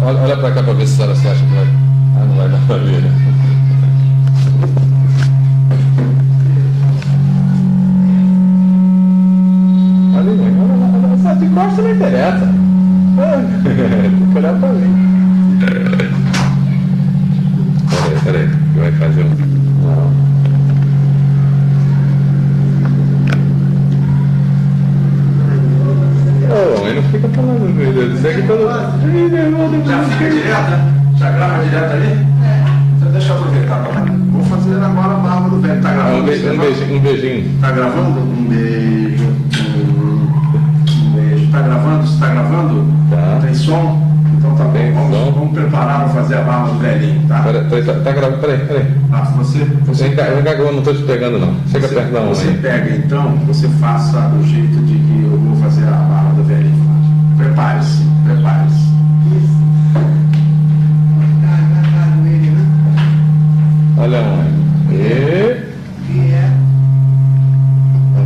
Olha pra cá pra ver se a senhora se acha que vai. Ah, não vai dar pra ver, né? Ali, olha, essa de costas não interessa. Tem que olhar pra mim. Peraí, que vai fazer um. Não. Ele não fica falando dele, isso aqui todo. Já fica direto, né? Já grava direto ali? Então deixa eu aproveitar, tá? Vou fazer agora a barba do velho. Tá gravando? Um beijinho. Tá gravando? Um beijo. Um beijo. Tá gravando? Você tá gravando? Tá. Tem som? Então tá bom. Vamos preparar para fazer a barba do velhinho, tá? Tá gravando, peraí. Ah, você Vem cá que eu não tô te pegando não. Chega perto da mão. Você pega então, você faça do jeito de que eu vou fazer a barba do velhinho. Prepare-se. Olha um.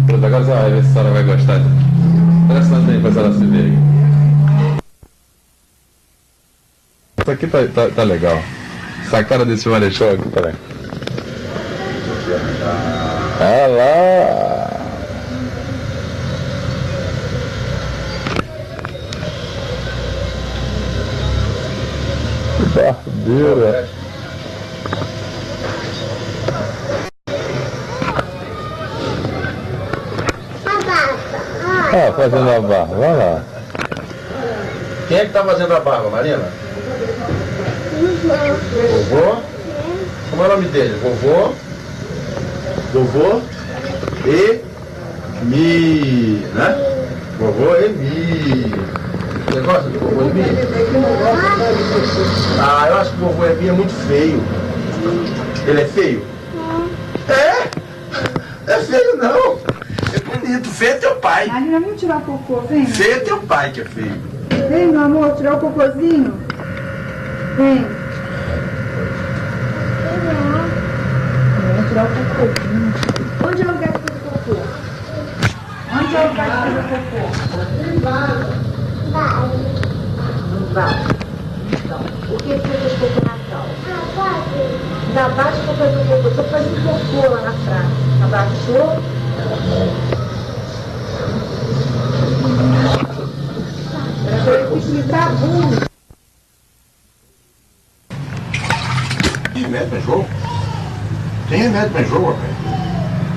Pronto, agora você vai ver se a senhora vai gostar. Presta atenção pra senhora se ver aí. Isso aqui tá legal. Essa cara desse marechal aqui, peraí. Olha lá! Que barbeira! Ah, fazendo a barba, vai lá. Quem é que tá fazendo a barba, Marina? Vovô? Como é o nome dele? Vovô Emi, né? Vovô Emi. Você gosta do vovô Emi? Ah, eu acho que o vovô Emi é muito feio. Ele é feio? É feio não. É bonito. Feio é teu pai. Marina, vamos tirar o cocô, vem. Feio é teu pai que é feio. Vem, meu amor, tirar o cocôzinho. Vem. Vamos tirar o cocôzinho. Onde é o lugar de fazer cocô? Onde é o lugar de fazer cocô? Não vai. Então, por que você fez cocô na calça? Na base para fazer cocô. Estou fazendo cocô lá na praia. Abaixou. Tem que gritar burro. Tem remédio pra jogo? Tem remédio pra jogo, rapaz?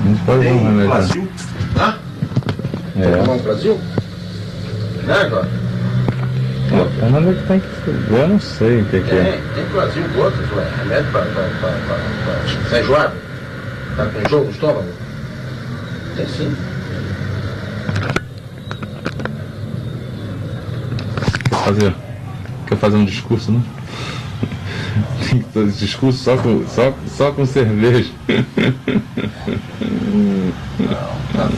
A gente pode dar um Tem remédio. Brasil? Hã? Tem no Brasil? Né, Jorge? Mas é que tem que ser. Eu não sei o que é. Tem Brasil outros, ué. Remédio pra ser enjoado? Tá com enjoo no estômago? Tem sim. Quer fazer um discurso, né? Tem que fazer discurso só com cerveja. Não, tá.